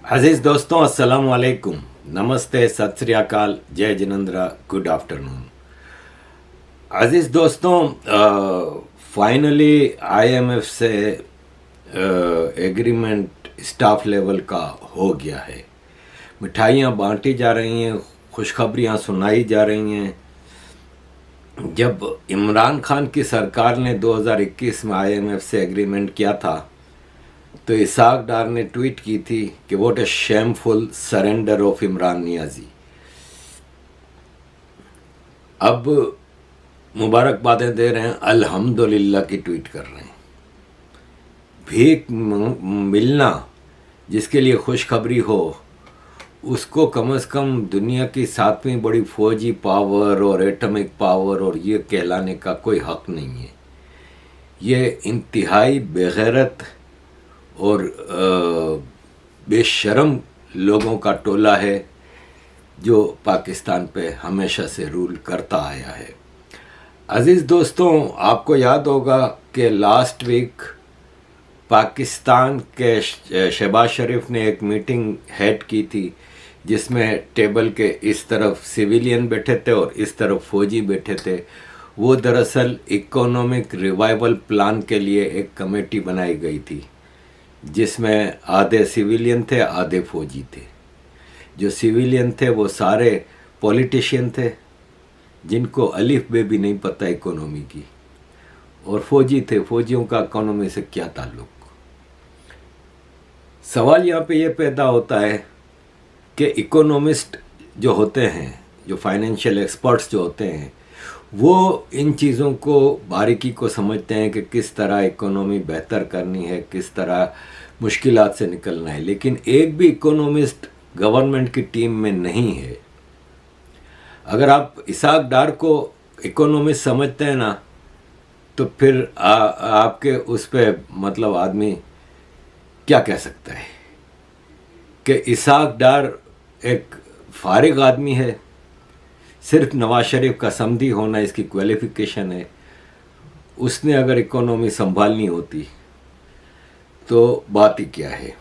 अजीज़ दोस्तों, अस्सलाम वालेकुम, नमस्ते, सत श्री अकाल, जय जिनेंद्र, गुड आफ्टरनून। अजीज़ दोस्तों, फाइनली आईएमएफ से एग्रीमेंट स्टाफ लेवल का हो गया है। मिठाइयाँ बांटी जा रही हैं, खुशखबरियाँ सुनाई जा रही हैं। जब इमरान खान की सरकार ने 2021 में आईएमएफ से एग्रीमेंट किया था तो इसाक डार ने ट्वीट की थी कि what a shameful surrender of Imran Niazi. अब मुबारकबादें दे रहे हैं, अल्हम्दुलिल्लाह की ट्वीट कर रहे हैं। भीख मिलना जिसके लिए खुशखबरी हो, उसको कम से कम दुनिया की 7वीं बड़ी फौजी पावर और एटॉमिक पावर और ये कहलाने का कोई हक नहीं है। ये इंतहाई बेगैरत और बेशरम लोगों का टोला है जो पाकिस्तान पे हमेशा से रूल करता आया है। अज़ीज़ दोस्तों, आपको याद होगा कि लास्ट वीक पाकिस्तान के शहबाज शरीफ ने एक मीटिंग हेड की थी जिसमें टेबल के इस तरफ सिविलियन बैठे थे और इस तरफ फौजी बैठे थे। वो दरअसल इकोनॉमिक रिवाइवल प्लान के लिए एक कमेटी बनाई गई थी जिसमें आधे सिविलियन थे, आधे फौजी थे। जो सिविलियन थे वो सारे पॉलिटिशियन थे जिनको अलिफ बे भी नहीं पता इकोनॉमी की, और फौजी थे, फौजियों का इकोनॉमी से क्या ताल्लुक। सवाल यहाँ पे ये पैदा होता है कि इकोनॉमिस्ट जो होते हैं, जो फाइनेंशियल एक्सपर्ट्स जो होते हैं, वो इन चीज़ों को बारीकी को समझते हैं कि किस तरह इकोनॉमी बेहतर करनी है, किस तरह मुश्किलात से निकलना है। लेकिन एक भी इकोनॉमिस्ट गवर्नमेंट की टीम में नहीं है। अगर आप इसाक डार को इकोनॉमिस्ट समझते हैं ना, तो फिर आपके उस पे मतलब आदमी क्या कह सकता है कि इसाक डार एक फारिग आदमी है। सिर्फ नवाज शरीफ का समधी होना इसकी क्वालिफिकेशन है। उसने अगर इकोनॉमी संभालनी होती तो बात ही क्या है।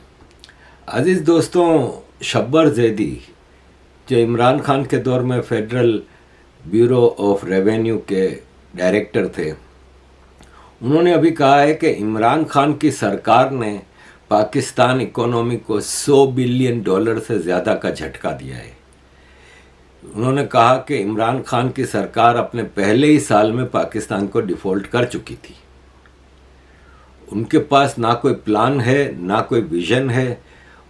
अजीज़ दोस्तों, शब्बर ज़ैदी जो इमरान खान के दौर में फेडरल ब्यूरो ऑफ रेवेन्यू के डायरेक्टर थे, उन्होंने अभी कहा है कि इमरान खान की सरकार ने पाकिस्तान इकोनॉमी को $100 बिलियन से ज़्यादा का झटका दिया है। उन्होंने कहा कि इमरान खान की सरकार अपने पहले ही साल में पाकिस्तान को डिफ़ॉल्ट कर चुकी थी। उनके पास ना कोई प्लान है, ना कोई विजन है।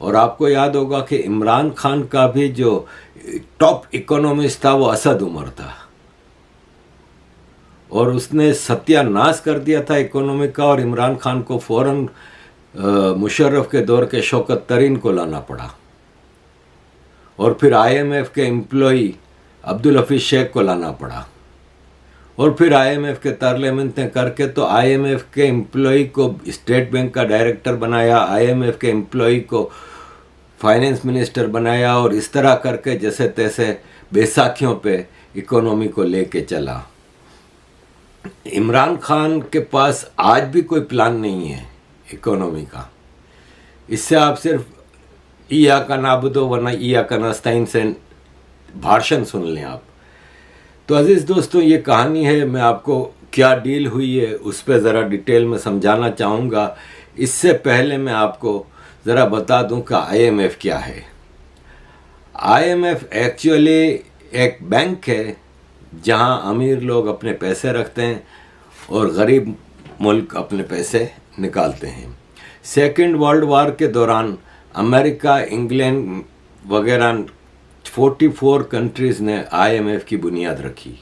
और आपको याद होगा कि इमरान खान का भी जो टॉप इकोनॉमिस्ट था वो असद उमर था, और उसने सत्यानाश कर दिया था इकोनॉमी का, और इमरान खान को फ़ौरन मुशर्रफ के दौर के शौकत तरीन को लाना पड़ा, और फिर आईएमएफ के एम्प्लॉई अब्दुल हफीज़ शेख को लाना पड़ा, और फिर आईएमएफ के तरले मिन्नतें करके तो आईएमएफ के एम्प्लॉई को स्टेट बैंक का डायरेक्टर बनाया, आईएमएफ के एम्प्लॉई को फाइनेंस मिनिस्टर बनाया, और इस तरह करके जैसे तैसे बैसाखियों पे इकोनॉमी को लेके चला। इमरान खान के पास आज भी कोई प्लान नहीं है इकोनॉमी का। इससे आप सिर्फ ईया का नाबुदो वरना ईया का नस्ताइन से भाषण सुन लें आप। तो अजीज़ दोस्तों, ये कहानी है। मैं आपको क्या डील हुई है उस पर ज़रा डिटेल में समझाना चाहूँगा। इससे पहले मैं आपको ज़रा बता दूं कि आईएमएफ क्या है। आईएमएफ एक्चुअली एक बैंक है जहां अमीर लोग अपने पैसे रखते हैं और गरीब मुल्क अपने पैसे निकालते हैं। सेकेंड वर्ल्ड वार के दौरान अमेरिका, इंग्लैंड वगैरह 44 कंट्रीज़ ने आईएमएफ की बुनियाद रखी,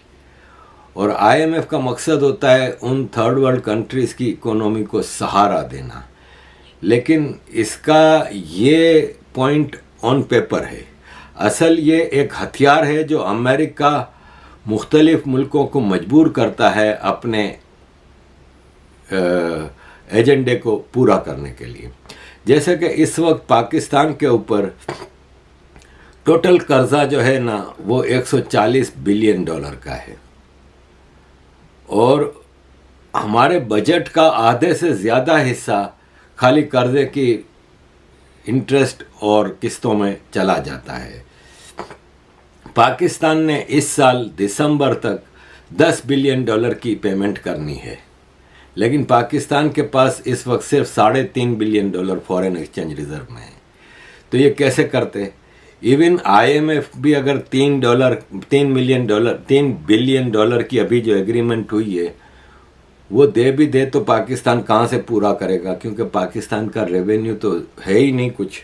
और आईएमएफ का मकसद होता है उन थर्ड वर्ल्ड कंट्रीज़ की इकोनॉमी को सहारा देना। लेकिन इसका ये पॉइंट ऑन पेपर है। असल ये एक हथियार है जो अमेरिका मुख्तलिफ मुल्कों को मजबूर करता है अपने एजेंडे को पूरा करने के लिए। जैसे कि इस वक्त पाकिस्तान के ऊपर टोटल कर्जा जो है ना वो $140 बिलियन का है, और हमारे बजट का आधे से ज़्यादा हिस्सा खाली कर्जे की इंटरेस्ट और किस्तों में चला जाता है। पाकिस्तान ने इस साल दिसंबर तक $10 बिलियन की पेमेंट करनी है, लेकिन पाकिस्तान के पास इस वक्त सिर्फ $3.5 बिलियन फॉरेन एक्सचेंज रिजर्व में है। तो ये कैसे करते? इवन IMF भी अगर $3 बिलियन की अभी जो एग्रीमेंट हुई है वो दे भी तो पाकिस्तान कहाँ से पूरा करेगा, क्योंकि पाकिस्तान का रेवेन्यू तो है ही नहीं कुछ।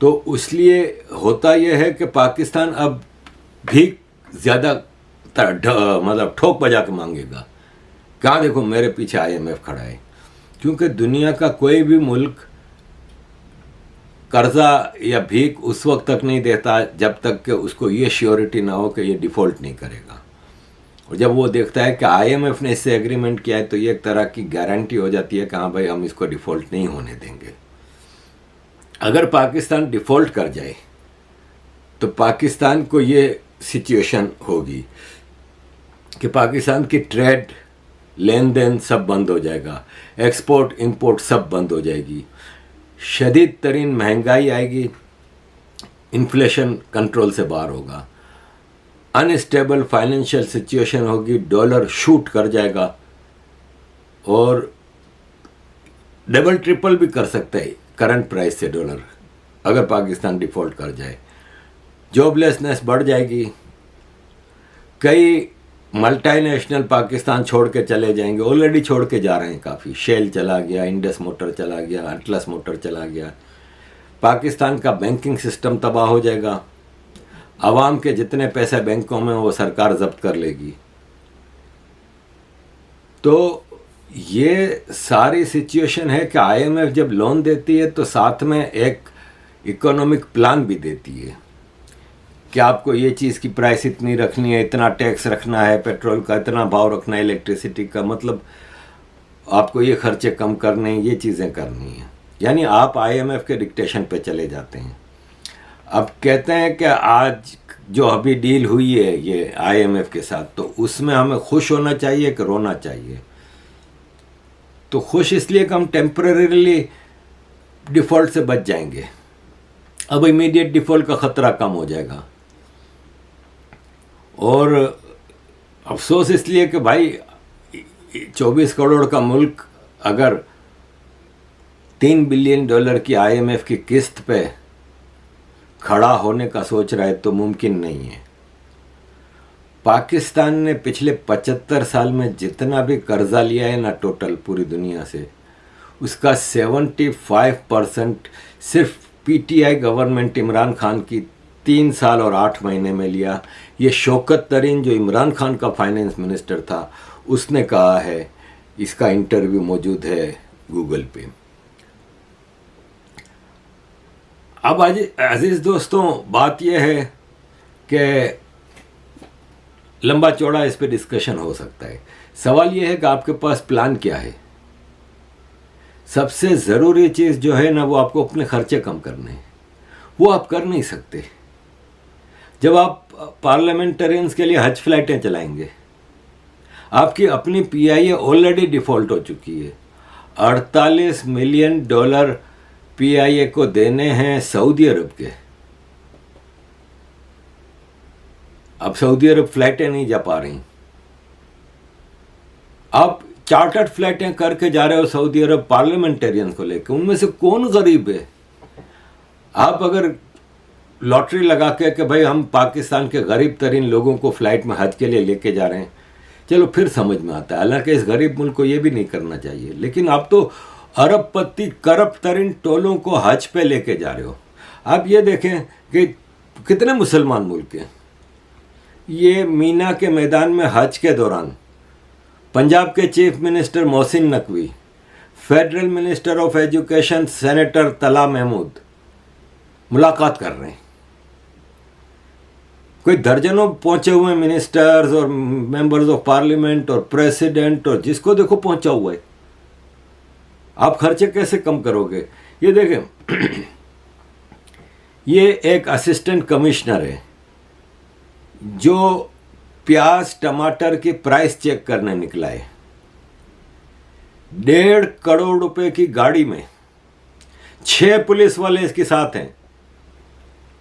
तो इसलिए होता यह है कि पाकिस्तान अब भी ज़्यादा मतलब ठोक बजा के मांगेगा। कहाँ देखो मेरे पीछे IMF खड़ा है, क्योंकि दुनिया का कोई भी मुल्क कर्जा या भीख उस वक्त तक नहीं देता जब तक कि उसको ये श्योरिटी ना हो कि ये डिफ़ॉल्ट नहीं करेगा। और जब वो देखता है कि IMF ने इससे एग्रीमेंट किया है तो ये एक तरह की गारंटी हो जाती है कि हाँ भाई हम इसको डिफ़ॉल्ट नहीं होने देंगे। अगर पाकिस्तान डिफ़ॉल्ट कर जाए तो पाकिस्तान को ये सिचुएशन होगी कि पाकिस्तान की ट्रेड लेन देन सब बंद हो जाएगा, एक्सपोर्ट इंपोर्ट सब बंद हो जाएगी, शदीद तरीन महंगाई आएगी, इन्फ्लेशन कंट्रोल से बाहर होगा, अनस्टेबल फाइनेंशियल सिचुएशन होगी, डॉलर शूट कर जाएगा और डबल ट्रिपल भी कर सकता है करंट प्राइस से डॉलर अगर पाकिस्तान डिफ़ॉल्ट कर जाए। जॉबलेसनेस बढ़ जाएगी, कई मल्टीनेशनल पाकिस्तान छोड़ के चले जाएंगे, ऑलरेडी छोड़ के जा रहे हैं काफ़ी। शेल चला गया, इंडस मोटर चला गया, अटलस मोटर चला गया। पाकिस्तान का बैंकिंग सिस्टम तबाह हो जाएगा, आवाम के जितने पैसे बैंकों में वो सरकार जब्त कर लेगी। तो ये सारी सिचुएशन है कि IMF जब लोन देती है तो साथ में एक इकोनॉमिक प्लान भी देती है कि आपको ये चीज़ की प्राइस इतनी रखनी है, इतना टैक्स रखना है, पेट्रोल का इतना भाव रखना है, इलेक्ट्रिसिटी का, मतलब आपको ये खर्चे कम करने हैं, ये चीज़ें करनी है। यानी आप IMF के डिक्टेशन पे चले जाते हैं। अब कहते हैं कि आज जो अभी डील हुई है ये IMF के साथ, तो उसमें हमें खुश होना चाहिए कि रोना चाहिए? तो खुश इसलिए कि हम टेम्परेरीली डिफ़ॉल्ट से बच जाएंगे, अब इमीडिएट डिफ़ॉल्ट का ख़तरा कम हो जाएगा। और अफसोस इसलिए कि भाई 24 करोड़ का मुल्क अगर $3 बिलियन की IMF की किस्त पे खड़ा होने का सोच रहा है तो मुमकिन नहीं है। पाकिस्तान ने पिछले 75 साल में जितना भी कर्जा लिया है ना टोटल पूरी दुनिया से, उसका 75% सिर्फ PTI गवर्नमेंट इमरान खान की 3 साल और 8 महीने में लिया। ये शौकत तरीन जो इमरान खान का फाइनेंस मिनिस्टर था उसने कहा है, इसका इंटरव्यू मौजूद है गूगल पे। अब अजीज़ दोस्तों, बात यह है कि लंबा चौड़ा इस पे डिस्कशन हो सकता है। सवाल यह है कि आपके पास प्लान क्या है। सबसे ज़रूरी चीज़ जो है ना, वो आपको अपने खर्चे कम करने हैं। वो आप कर नहीं सकते जब आप पार्लियामेंटेरियंस के लिए हज फ्लाइटें चलाएंगे। आपकी अपनी PIA ऑलरेडी डिफ़ॉल्ट हो चुकी है। $48 मिलियन PIA को देने हैं सऊदी अरब के। अब सऊदी अरब फ्लाइटें नहीं जा पा रही, आप चार्टर्ड फ्लाइटें करके जा रहे हो सऊदी अरब पार्लियामेंटेरियन को लेकर। उनमें से कौन गरीब है? आप अगर लॉटरी लगा के कि भाई हम पाकिस्तान के गरीब तरीन लोगों को फ्लाइट में हज के लिए लेके जा रहे हैं, चलो फिर समझ में आता है। हालांकि इस गरीब मुल्क को ये भी नहीं करना चाहिए, लेकिन आप तो अरबपति करप्ट तरीन टोलों को हज पे लेके जा रहे हो। आप ये देखें कि कितने मुसलमान मुल्क हैं। ये मीना के मैदान में हज के दौरान पंजाब के chief minister Mohsin Naqvi, federal minister of education senator तला महमूद मुलाकात कर रहे हैं। कोई दर्जनों पहुंचे हुए मिनिस्टर्स और मेंबर्स ऑफ पार्लियामेंट और प्रेसिडेंट, और जिसको देखो पहुंचा हुआ है। आप खर्चे कैसे कम करोगे? ये देखें, ये एक असिस्टेंट कमिश्नर है जो प्याज टमाटर की प्राइस चेक करने निकला है। 1.5 करोड़ रुपए की गाड़ी में 6 पुलिस वाले इसके साथ हैं,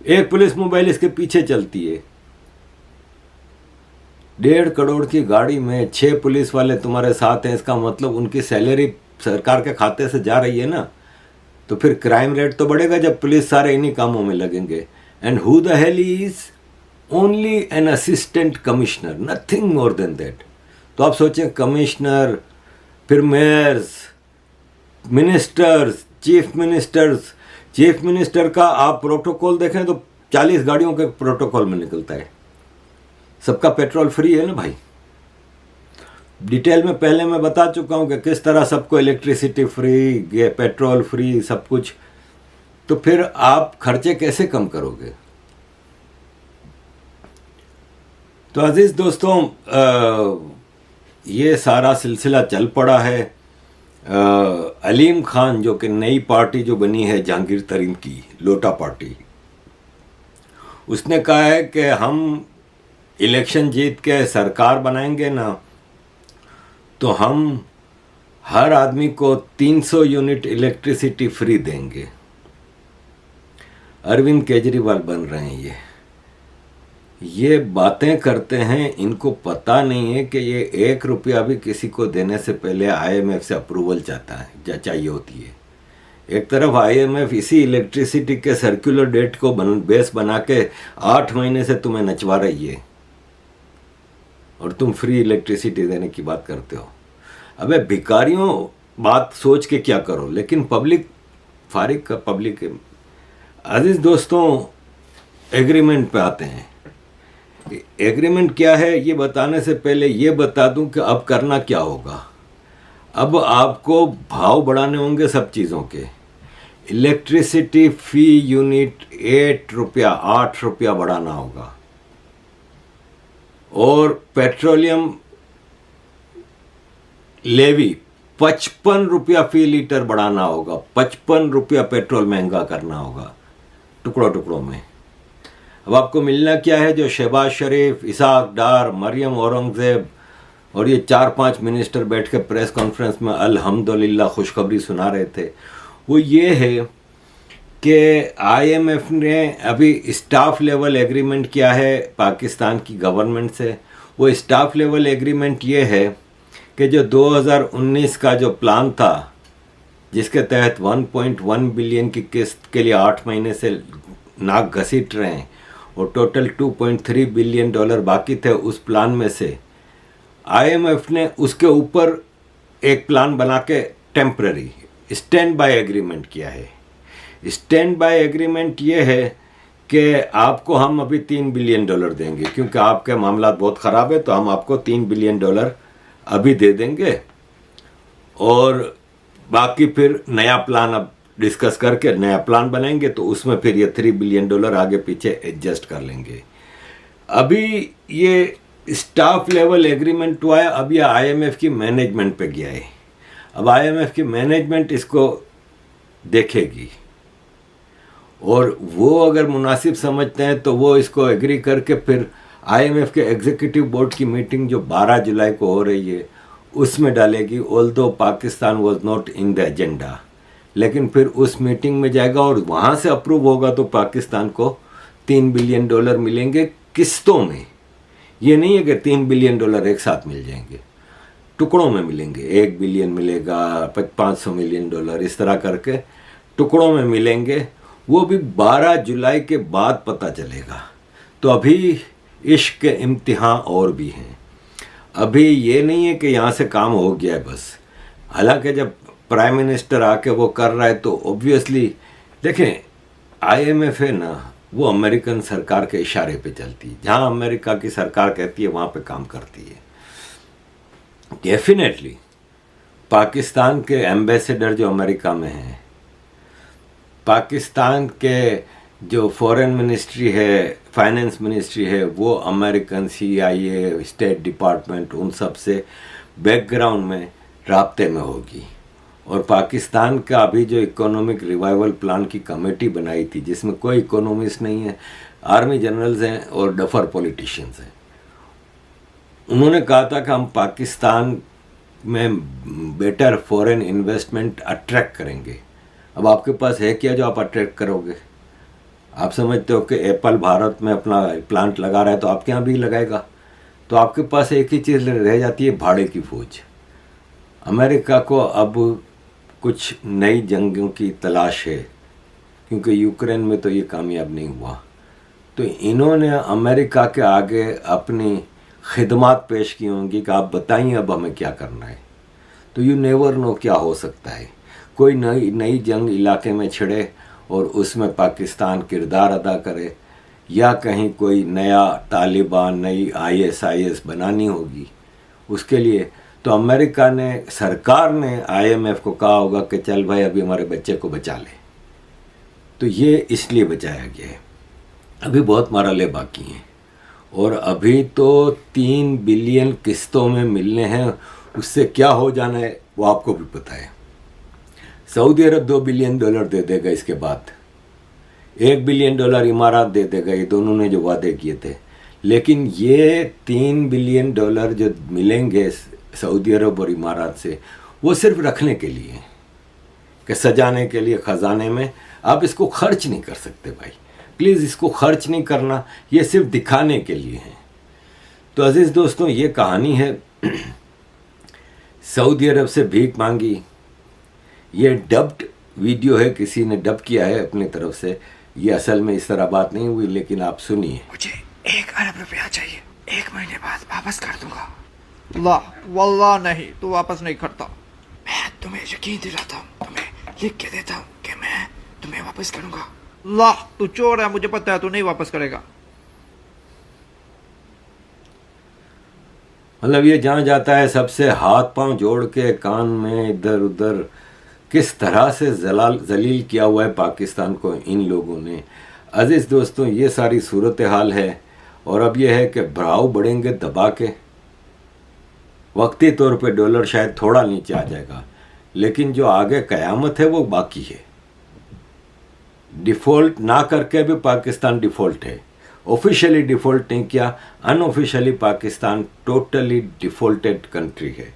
एक पुलिस मोबाइल इसके पीछे चलती है। 1.5 करोड़ की गाड़ी में 6 पुलिस वाले तुम्हारे साथ हैं, इसका मतलब उनकी सैलरी सरकार के खाते से जा रही है ना। तो फिर क्राइम रेट तो बढ़ेगा जब पुलिस सारे इन्हीं कामों में लगेंगे। And who the hell is only an assistant commissioner, nothing more than that. तो आप सोचें, कमिश्नर, फिर mayors, ministers, chief ministers. Chief minister का आप प्रोटोकॉल देखें तो 40 गाड़ियों के प्रोटोकॉल में निकलता है। सबका पेट्रोल फ्री है ना भाई। डिटेल में पहले मैं बता चुका हूं कि किस तरह सबको इलेक्ट्रिसिटी फ्री, पेट्रोल फ्री, सब कुछ। तो फिर आप खर्चे कैसे कम करोगे? तो अजीज दोस्तों, ये सारा सिलसिला चल पड़ा है। अलीम खान, जो कि नई पार्टी जो बनी है जहांगीर तरीन की, लोटा पार्टी, उसने कहा है कि हम इलेक्शन जीत के सरकार बनाएंगे ना, तो हम हर आदमी को 300 यूनिट इलेक्ट्रिसिटी फ्री देंगे। अरविंद केजरीवाल बन रहे हैं ये बातें करते हैं। इनको पता नहीं है कि ये 1 रुपया भी किसी को देने से पहले IMF से अप्रूवल चाहता है, चाहिए होती है। एक तरफ IMF इसी इलेक्ट्रिसिटी के सर्कुलर डेट को बेस बना के 8 महीने से तुम्हें नचवा रही है, और तुम फ्री इलेक्ट्रिसिटी देने की बात करते हो। अबे भिखारियों, बात सोच के क्या करो। लेकिन पब्लिक फारिग का पब्लिक है। अजीज दोस्तों, एग्रीमेंट पे आते हैं। एग्रीमेंट क्या है ये बताने से पहले ये बता दूं कि अब करना क्या होगा। अब आपको भाव बढ़ाने होंगे सब चीज़ों के। इलेक्ट्रिसिटी फी यूनिट 8 रुपया बढ़ाना होगा, और पेट्रोलियम लेवी 55 रुपया फी लीटर बढ़ाना होगा। 55 रुपया पेट्रोल महंगा करना होगा टुकड़ों टुकड़ों में। अब आपको मिलना क्या है? जो शहबाज शरीफ, इसाक डार, मरियम औरंगजेब और ये 4-5 मिनिस्टर बैठ के प्रेस कॉन्फ्रेंस में अल्हम्दुलिल्लाह खुशखबरी सुना रहे थे, वो ये है कि IMF ने अभी स्टाफ लेवल एग्रीमेंट किया है पाकिस्तान की गवर्नमेंट से। वो स्टाफ लेवल एग्रीमेंट ये है कि जो 2019 का जो प्लान था, जिसके तहत 1.1 बिलियन की किस्त के लिए 8 महीने से नाक घसीट रहे हैं, और टोटल $2.3 बिलियन बाकी थे, उस प्लान में से IMF ने उसके ऊपर एक प्लान बना के टेम्पररी स्टैंड बाय एग्रीमेंट किया है। स्टैंड बाय एग्रीमेंट ये है कि आपको हम अभी $3 बिलियन देंगे, क्योंकि आपके मामला बहुत ख़राब है, तो हम आपको $3 बिलियन अभी दे देंगे, और बाकी फिर नया प्लान अब डिस्कस करके नया प्लान बनाएंगे, तो उसमें फिर ये $3 बिलियन आगे पीछे एडजस्ट कर लेंगे। अभी ये स्टाफ लेवल एग्रीमेंट हुआ है, अब ये IMF की मैनेजमेंट पे गया है। अब IMF की मैनेजमेंट इसको देखेगी, और वो अगर मुनासिब समझते हैं तो वो इसको एग्री करके फिर IMF के एग्जीक्यूटिव बोर्ड की मीटिंग जो 12 जुलाई को हो रही है उसमें डालेगी। Although Pakistan was not in the agenda, लेकिन फिर उस मीटिंग में जाएगा और वहाँ से अप्रूव होगा तो पाकिस्तान को $3 बिलियन मिलेंगे किस्तों में। ये नहीं है कि $3 बिलियन एक साथ मिल जाएंगे, टुकड़ों में मिलेंगे। 1 बिलियन मिलेगा, 500 मिलियन डॉलर, इस तरह करके टुकड़ों में मिलेंगे। वो भी 12 जुलाई के बाद पता चलेगा। तो अभी इश्क के इम्तिहान और भी हैं। अभी ये नहीं है कि यहाँ से काम हो गया है बस। हालांकि जब प्राइम मिनिस्टर आके वो कर रहा है तो ऑब्वियसली देखें, IMF है ना, वो अमेरिकन सरकार के इशारे पे चलती है। जहाँ अमेरिका की सरकार कहती है वहाँ पे काम करती है। डेफिनेटली पाकिस्तान के एम्बेसडर जो अमेरिका में हैं, पाकिस्तान के जो फॉरेन मिनिस्ट्री है, फाइनेंस मिनिस्ट्री है, वो अमेरिकन CIA, स्टेट डिपार्टमेंट, उन सब से बैकग्राउंड में राब्ते में होगी। और पाकिस्तान का अभी जो इकोनॉमिक रिवाइवल प्लान की कमेटी बनाई थी, जिसमें कोई इकोनॉमिस्ट नहीं है, आर्मी जनरल्स हैं और डफर पॉलिटिशियंस हैं, उन्होंने कहा था कि हम पाकिस्तान में बेटर फॉरेन इन्वेस्टमेंट अट्रैक्ट करेंगे। अब आपके पास है क्या जो आप अट्रैक्ट करोगे? आप समझते हो कि एप्पल भारत में अपना प्लांट लगा रहा है तो आपके यहाँ भी लगाएगा। तो आपके पास एक ही चीज़ रह जाती है, भाड़े की फौज। अमेरिका को अब कुछ नई जंगों की तलाश है, क्योंकि यूक्रेन में तो ये कामयाब नहीं हुआ। तो इन्होंने अमेरिका के आगे अपनी खिदमत पेश की होंगी कि आप बताइए अब हमें क्या करना है। तो यू नेवर नो क्या हो सकता है। कोई नई नई जंग इलाके में छिड़े और उसमें पाकिस्तान किरदार अदा करे, या कहीं कोई नया तालिबान, नई ISIS बनानी होगी। उसके लिए तो अमेरिका ने, सरकार ने IMF को कहा होगा कि चल भाई अभी हमारे बच्चे को बचा ले। तो ये इसलिए बचाया गया है। अभी बहुत मरहले बाकी हैं, और अभी तो 3 बिलियन किस्तों में मिलने हैं। उससे क्या हो जाना है वो आपको भी पता है। सऊदी अरब $2 बिलियन दे देगा, इसके बाद $1 बिलियन इमारात दे देगा। ये दोनों ने जो वादे किए थे। लेकिन ये $3 बिलियन जो मिलेंगे सऊदी अरब और इमारात से, वो सिर्फ रखने के लिए, कि सजाने के लिए ख़जाने में। आप इसको खर्च नहीं कर सकते भाई, प्लीज़ इसको खर्च नहीं करना, ये सिर्फ दिखाने के लिए है। तो अजीज़ दोस्तों, ये कहानी है सऊदी अरब से भीख मांगी। ये डब्ड वीडियो है, किसी ने डब किया है अपनी तरफ से। ये असल में इस तरह बात नहीं हुई, लेकिन आप सुनिए। मुझे 1 अरब रुपया चाहिए, 1 महीने बाद वापस कर दूंगा। ला वल्लाह नहीं, तू वापस नहीं करता। मैं तुम्हें यकीन दिलाता हूँ, तुम्हें लिख के देता हूँ कि मैं तुम्हें वापस करूंगा। ला तू चोर है, मुझे पता है तू नहीं वापस करेगा। मतलब ये जान जाता है सबसे हाथ पांव जोड़ के, कान में इधर उधर, किस तरह से जलील किया हुआ है पाकिस्तान को इन लोगों ने। अजीज़ दोस्तों, ये सारी सूरत हाल है। और अब ये है कि भाव बढ़ेंगे दबा के। वक्ती तौर पे डॉलर शायद थोड़ा नीचे आ जाएगा, लेकिन जो आगे क़यामत है वो बाकी है। डिफ़ॉल्ट ना करके भी पाकिस्तान डिफ़ॉल्ट है। ऑफिशियली डिफ़ॉल्ट नहीं किया, unofficially Pakistan totally defaulted country है।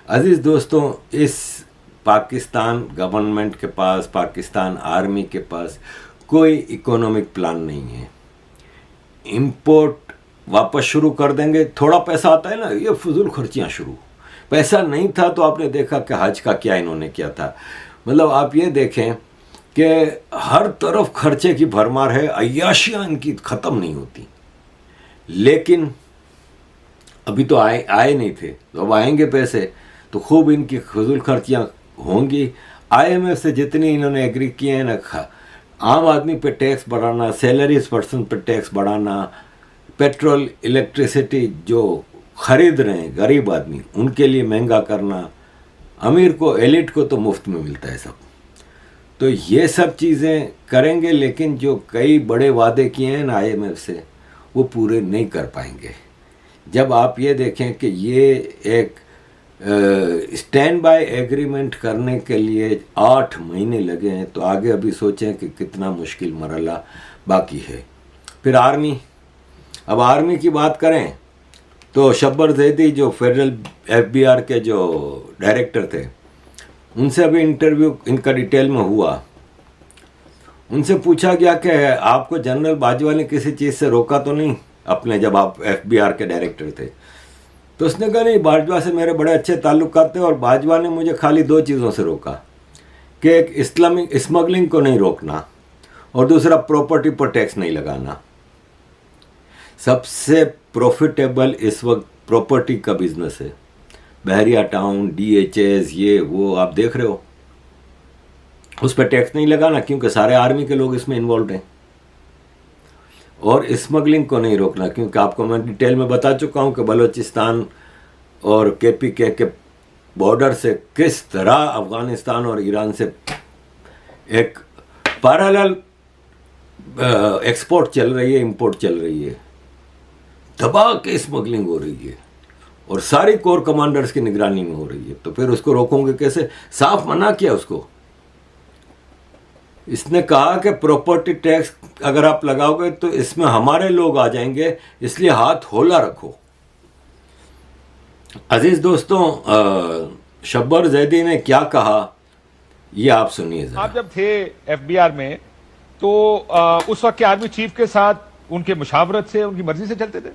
अजीज़ दोस्तों, इस पाकिस्तान गवर्नमेंट के पास, पाकिस्तान आर्मी के पास कोई इकोनॉमिक प्लान नहीं है। इंपोर्ट वापस शुरू कर देंगे, थोड़ा पैसा आता है ना, ये फजूल खर्चियाँ शुरू। पैसा नहीं था तो आपने देखा कि हज का क्या इन्होंने किया था। मतलब आप ये देखें कि हर तरफ खर्चे की भरमार है, अय्याशियाँ इनकी ख़त्म नहीं होती। लेकिन अभी तो आए नहीं थे, तो अब आएंगे पैसे तो खूब इनकी फजूल खर्चियाँ होंगी। IMF से जितनी इन्होंने एग्री किए हैं ना, आम आदमी पे टैक्स बढ़ाना, सैलरीज पर्सन पे टैक्स बढ़ाना, पेट्रोल इलेक्ट्रिसिटी जो ख़रीद रहे हैं गरीब आदमी उनके लिए महंगा करना, अमीर को, एलिट को तो मुफ्त में मिलता है सब। तो ये सब चीज़ें करेंगे, लेकिन जो कई बड़े वादे किए हैं ना IMF से, वो पूरे नहीं कर पाएंगे। जब आप ये देखें कि ये एक स्टैंड बाय एग्रीमेंट करने के लिए 8 महीने लगे हैं, तो आगे अभी सोचें कि कितना मुश्किल मरहला बाकी है। फिर आर्मी, अब आर्मी की बात करें तो शब्बर जैदी जो फेडरल FBR के जो डायरेक्टर थे, उनसे अभी इंटरव्यू इनका डिटेल में हुआ। उनसे पूछा गया कि आपको जनरल बाजवा ने किसी चीज़ से रोका तो नहीं अपने, जब आप FBR के डायरेक्टर थे? तो उसने कहा नहीं, बाजवा से मेरे बड़े अच्छे ताल्लुकात थे और बाजवा ने मुझे खाली 2 चीज़ों से रोका कि एक इस्लामिक स्मगलिंग को नहीं रोकना और दूसरा प्रॉपर्टी पर टैक्स नहीं लगाना। सबसे प्रॉफिटेबल इस वक्त प्रॉपर्टी का बिजनेस है। बहरिया टाउन, DHS, ये वो आप देख रहे हो, उस पर टैक्स नहीं लगाना क्योंकि सारे आर्मी के लोग इसमें इन्वॉल्व हैं। और स्मगलिंग को नहीं रोकना क्योंकि आपको मैं डिटेल में बता चुका हूं कि बलूचिस्तान और KPK के बॉर्डर से किस तरह अफ़गानिस्तान और ईरान से एक पैरेलल एक्सपोर्ट चल रही है, इंपोर्ट चल रही है, दबा के स्मगलिंग हो रही है और सारी कोर कमांडर्स की निगरानी में हो रही है। तो फिर उसको रोकोगे कैसे? साफ मना किया उसको। इसने कहा कि प्रॉपर्टी टैक्स अगर आप लगाओगे तो इसमें हमारे लोग आ जाएंगे, इसलिए हाथ होला रखो। अजीज दोस्तों, शब्बर जैदी ने क्या कहा ये आप सुनिए जरा। आप जब थे एफबीआर में तो उस वक्त के आर्मी चीफ के साथ उनके मुशावरत से, उनकी मर्जी से चलते थे?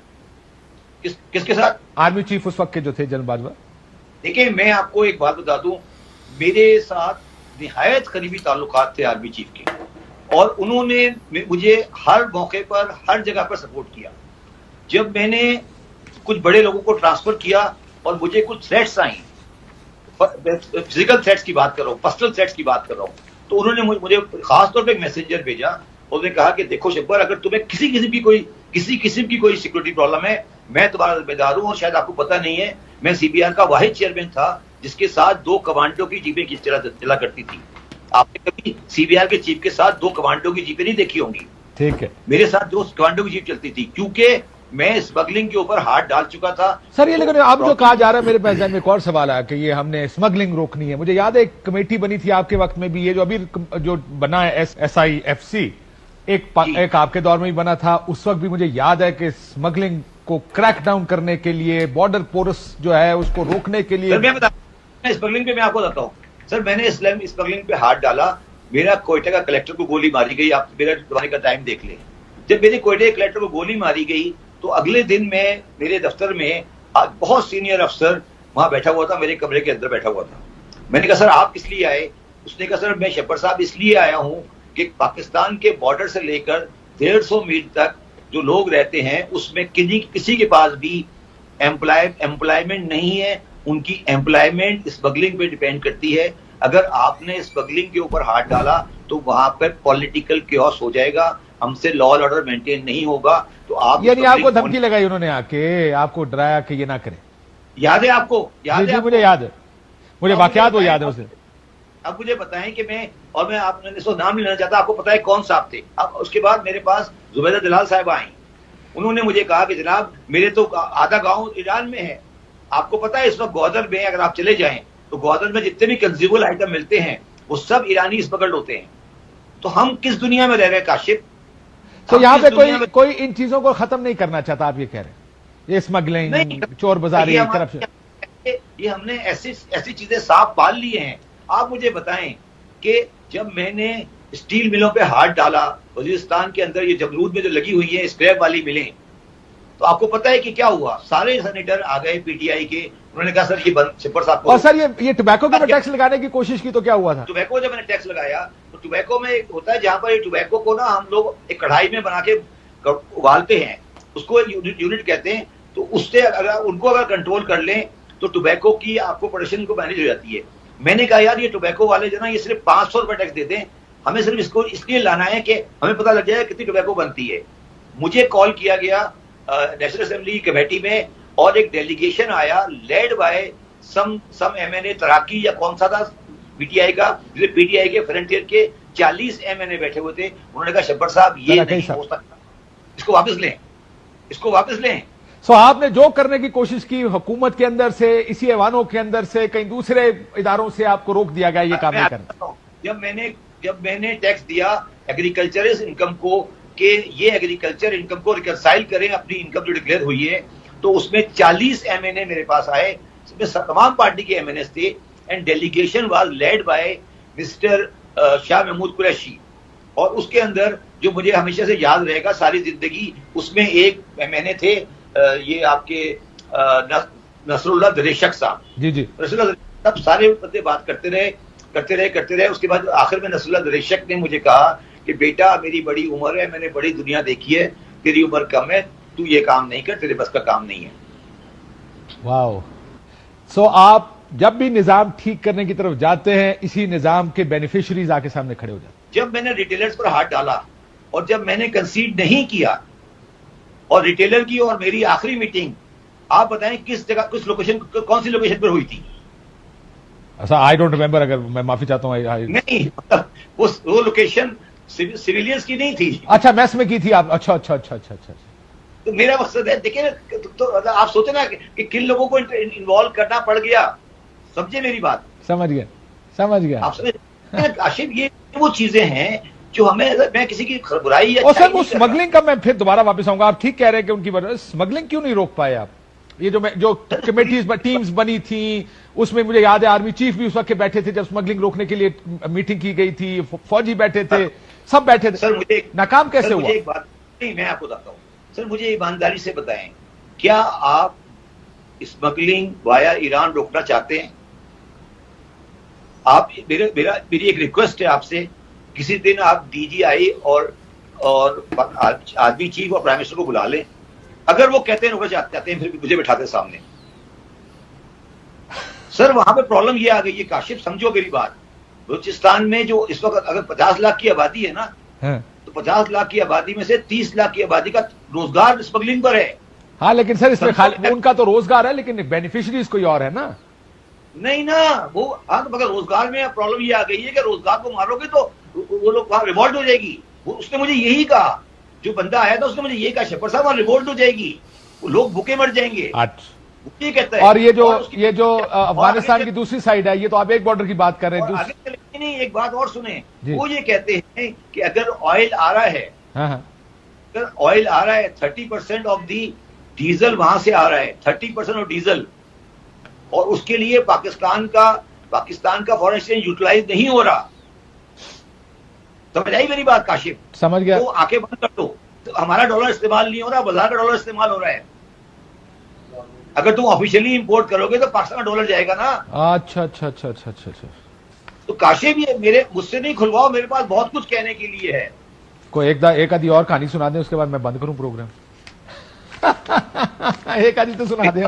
किसके साथ? आर्मी चीफ उस वक्त के जो थे, जनरल बाजवा। देखिए, मैं आपको एक बात बता दूं, मेरे साथ निहायत करीबी ताल्लुकात थे आर्मी चीफ के, और उन्होंने मुझे हर मौके पर, हर जगह पर सपोर्ट किया। जब मैंने कुछ बड़े लोगों को ट्रांसफर किया और मुझे कुछ थ्रेट्स आई, फिजिकल थ्रेट्स की बात कर रहा हूँ, पर्सनल थ्रेट्स की बात कर रहा हूँ, तो उन्होंने मुझे खासतौर पर एक मैसेंजर भेजा। उन्होंने कहा कि देखो शब्बर, अगर तुम्हें किसी किस्म की कोई सिक्योरिटी प्रॉब्लम है, मैं तुम्हारा जिम्मेदार हूं। और शायद आपको पता नहीं है, मैं सीबीआर का वाहिद चेयरमैन था जिसके साथ 2 कमांडो की जीपें चला करती थी। आपने कभी सीबीआर के चीफ के साथ 2 कमांडो की जीपें नहीं देखी होंगी? ठीक है। मेरे साथ 2 कमांडो की जीप चलती थी, क्योंकि मैं स्मगलिंग के ऊपर हाथ डाल चुका था। सर, ये लेकिन अब जो कहा जा रहा है, मेरे पास ध्यान में एक और सवाल है कि ये हमने स्मगलिंग रोकनी है। मुझे याद है एक कमेटी बनी थी आपके वक्त में भी, ये जो अभी जो बना है SIFC, एक आपके दौर में भी बना था। उस वक्त भी मुझे याद है कि स्मगलिंग को क्रैक डाउन करने के लिए, बॉर्डर पोरस जो है उसको रोकने के लिए। मैं स्मगलिंग पे मैं आपको बताता हूँ सर, मैंने स्मगलिंग पे हाथ डाला। मेरा कोयटा का कलेक्टर को गोली मारी गई। आप मेरा जमाने का टाइम देख लें। जब मेरे कोयटे कलेक्टर को गोली मारी गई तो अगले दिन में मेरे दफ्तर में आज बहुत सीनियर अफसर वहां बैठा हुआ था, मेरे कमरे के अंदर बैठा हुआ था। मैंने कहा सर आप किस लिए आए? उसने कहा सर मैं शब्बर साहब इसलिए आया हूं कि पाकिस्तान के बॉर्डर से लेकर 150 मील तक जो लोग रहते हैं उसमें किसी के पास भी एम्प्लॉयमेंट नहीं है। उनकी एम्प्लॉयमेंट स्मगलिंग पे डिपेंड करती है। अगर आपने स्मगलिंग के ऊपर हाथ डाला तो वहां पर पॉलिटिकल क्योस हो जाएगा, हमसे लॉ एंड ऑर्डर मेंटेन नहीं होगा। तो आप यानी आपको धमकी लगाई उन्होंने आके, आपको डराया कि ये ना करें? याद है आपको? याद है? मुझे याद है, मुझे वाकयात वो याद है उसे। अब मुझे बताएं कि मैं आपने इसको नाम नहीं लेना चाहता, आपको पता है कौन साहब थे? अब उसके बाद मेरे पास जुबैदा दलाल साहब आई। उन्होंने मुझे कहा कि जनाब मेरे तो आधा गांव ईरान में है। आपको पता है इस वक्त ग्वादर में अगर आप चले जाएं तो ग्वादर में जितने भी कंज्यूमर आइटम मिलते हैं वो सब ईरानी स्मगल्ड होते हैं। तो हम किस दुनिया में रह रहे हैं काशिफ? तो यहाँ पे कोई इन चीजों को खत्म नहीं करना चाहता, आप ये कह रहे हैं? ये स्मगलिंग, चोर बाजारी, ये हमने ऐसी चीजें साफ पाल लिए हैं। आप मुझे बताएं कि जब मैंने स्टील मिलों पे हाथ डाला वजीरिस्तान के अंदर, ये जमरूद में जो लगी हुई है स्क्रैप वाली मिलें, तो आपको पता है कि क्या हुआ? सारे सेनेटर आ गए पीटीआई के, उन्होंने कहा सर ये बंद, शब्बर साहब को। और सर ये टोबैको के टैक्स लगाने की कोशिश की तो क्या हुआ था? टोबैको जब मैंने टैक्स लगाया तो टोबैको में होता है जहां पर ये टोबैको को ना हम लोग एक कढ़ाई में बना के उबालते हैं, उसको यूनिट कहते हैं। तो उससे अगर कंट्रोल कर लें तो टोबैको की आपको प्रोडक्शन को मैनेज हो जाती है। मैंने कहा यार ये टोबैको वाले जो ना ये सिर्फ 500 रुपए टैक्स देते हैं, हमें सिर्फ इसको इसलिए लाना है कि हमें पता लग जाए कितनी टोबैको बनती है। मुझे कॉल किया गया नेशनल असेंबली कमेटी में और एक डेलीगेशन आया लेड बाय सम MNA तराकी या कौन सा था पीटीआई का, पीटीआई के फ्रंटियर के 40 MNA बैठे हुए थे। उन्होंने कहा शब्बर साहब ये नहीं हो सकता, इसको वापस लें। सो आपने जो करने की कोशिश की हुकूमत के अंदर से, इसी ऐवानों के अंदर से, कहीं दूसरे इदारों से आपको रोक दिया गया ये काम नहीं करना? जब मैंने टैक्स दिया एग्रीकल्चर इनकम को कि ये एग्रीकल्चर इनकम को रिकंसाइल करें अपनी इनकम जो डिक्लेयर हुई है, तो उसमें 40 MNA मेरे पास आए, तमाम पार्टी के MNAs थे। And delegation was led by mister Shah Mahmood Qureshi. और उसके अंदर जो मुझे हमेशा से याद रहेगा सारी जिंदगी, उसमें एक MNA थे ये आपके नसरुल्लाह दरेशक साहब। जी। नसरुल्लाह तब सारे बंदे बात करते रहे। उसके बाद आखिर में नसरुल्लाह दरेशक ने मुझे कहा कि बेटा मेरी बड़ी उम्र है, मैंने बड़ी दुनिया देखी है, तेरी उम्र कम है, तू ये काम नहीं कर, तेरे बस का काम नहीं है। वाओ। सो आप जब भी निजाम ठीक करने की तरफ जाते हैं, इसी निजाम के बेनिफिशियरीज आके सामने खड़े हो जाते हैं। जब मैंने रिटेलर्स पर हाथ डाला और जब मैंने कंसीड नहीं किया और रिटेलर की और मेरी आखिरी मीटिंग आप बताएं किस जगह, किस लोकेशन, कौन सी लोकेशन पर हुई थी? अच्छा, आई डोंट रिमेंबर, अगर मैं माफी चाहता हूँ। नहीं, वो लोकेशन सिविलियंस की नहीं थी। अच्छा, मैस में की थी आप? अच्छा। तो मेरा मकसद है, देखिए तो आप सोचे ना कि किन लोगों को इन्वॉल्व करना पड़ गया। समझे मेरी बात? समझ गया। आप समझ आशिफ, ये वो चीजें हैं जो हमें, मैं किसी की बुराई या और सर वो स्मगलिंग का मैं फिर दोबारा वापस आऊंगा। आप ठीक कह रहे हैं कि उनकी वजह स्मगलिंग क्यों नहीं रोक पाए आप? ये जो कमेटीज टीम्स बनी थी, उसमें मुझे याद है आर्मी चीफ भी उस वक्त के बैठे थे जब स्मगलिंग रोकने के लिए मीटिंग की गई थी, फौजी बैठे थे, सब बैठे थे। सर मुझे नाकाम कैसे हुआ? मुझे एक बात नहीं, मैं आपको बताता हूँ सर, मुझे ईमानदारी से बताएं, क्या आप स्मगलिंग वाया ईरान रोकना चाहते हैं? आप मेरी एक रिक्वेस्ट है आपसे, किसी दिन आप डीजीआई और आर्मी चीफ और प्राइम मिनिस्टर को बुला लें, अगर वो कहते हैं रोकना चाहते हैं, फिर मुझे बैठाते सामने। सर वहां पे प्रॉब्लम ये आ गई है काशिफ, समझो मेरी बात, बलूचिस्तान में जो इस वक्त अगर 50 लाख की आबादी है ना, तो 50 लाख की आबादी में से 30 लाख की आबादी का रोजगार स्मगलिंग पर है। हाँ लेकिन सर इसमें खाली उनका तो रोजगार है, लेकिन बेनिफिशियरीज कोई और है ना। नहीं ना, वो मगर रोजगार में प्रॉब्लम ये आ गई है कि रोजगार को मारोगे तो वो लोग वहां रिवॉल्ट हो जाएगी। उसने मुझे यही कहा, जो बंदा आया था उसने मुझे यही कहा, शेफर साहब वहां रिवॉल्ट हो जाएगी, वो लोग भूखे मर जाएंगे। ये कहता है। और ये जो अफगानिस्तान की दूसरी साइड है, ये तो आप एक बॉर्डर की बात कर रहे हैं। आगे चले नहीं, एक बात और सुने, वो ये कहते हैं कि अगर ऑयल आ रहा है, अगर ऑयल आ रहा है 30% ऑफ दी डीजल वहां से आ रहा है, 30% ऑफ डीजल, और उसके लिए पाकिस्तान का फॉरेन एक्सचेंज यूटिलाइज नहीं हो रहा। समझ आई मेरी बात काशिफ? समझ गया। तो आंखें बंद कर दो, तो हमारा डॉलर इस्तेमाल नहीं हो रहा, बाजार का डॉलर इस्तेमाल हो रहा है। अगर तुम ऑफिशियली इंपोर्ट करोगे तो पाकिस्तान का डॉलर जाएगा ना। अच्छा। तो काशिफ ये मुझसे नहीं खुलवाओ, मेरे पास बहुत कुछ कहने के लिए है। कोई एक आधी और कहानी सुना दे, उसके बाद मैं बंद करूं प्रोग्राम। एक आधी तो सुना दे।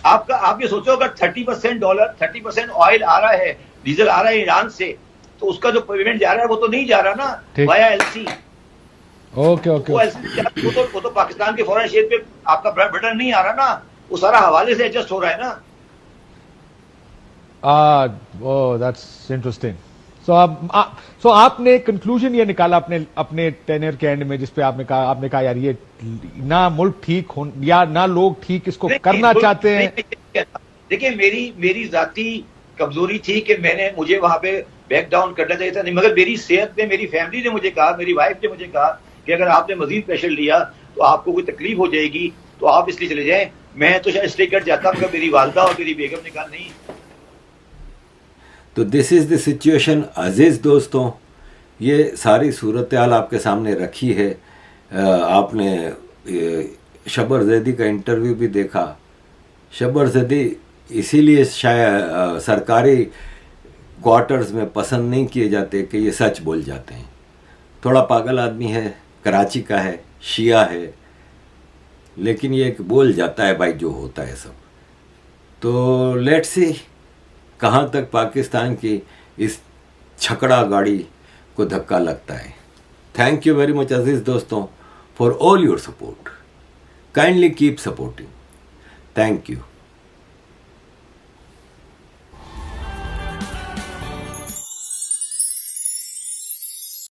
आप ये सोचो, अगर 30% ऑयल आ रहा है, डीजल आ रहा है ईरान से, तो उसका जो पेमेंट जा रहा है वो तो नहीं जा रहा ना वाया एलसी। ओके। वो तो पाकिस्तान के फॉरेन शेयर पे आपका बटन नहीं आ रहा ना, वो सारा हवाले से एडजस्ट हो रहा है ना। That's interesting. सो आपने कंक्लूजन ये निकाला अपने टेन्योर के एंड में, जिसपे आपने कहा यार ये ना मुल्क ठीक हो या ना लोग ठीक इसको करना चाहते हैं। देखिए मेरी जाती कमजोरी थी कि मुझे वहां पे बैक डाउन करना चाहिए था नहीं, मगर मेरी सेहत ने, मेरी फैमिली ने मुझे कहा, मेरी वाइफ ने मुझे कहा कि अगर आपने मजीद प्रेशर लिया तो आपको कोई तकलीफ हो जाएगी, तो आप इसलिए चले जाएं। मैं तो शायद स्टे कर जाता, मगर मेरी वालदा और मेरी बेगम ने कहा नहीं। तो दिस इज़ द सिचुएशन अजीज़ दोस्तों, ये सारी सूरत हाल आपके सामने रखी है। आपने शबर जैदी का इंटरव्यू भी देखा। शबर जैदी इसीलिए शायद सरकारी क्वार्टर्स में पसंद नहीं किए जाते कि ये सच बोल जाते हैं। थोड़ा पागल आदमी है, कराची का है, शिया है, लेकिन ये बोल जाता है भाई जो होता है सब। तो लेट्स सी कहाँ तक पाकिस्तान की इस छकड़ा गाड़ी को धक्का लगता है। थैंक यू वेरी मच अजीज़ दोस्तों for all your support. Kindly keep supporting. Thank you.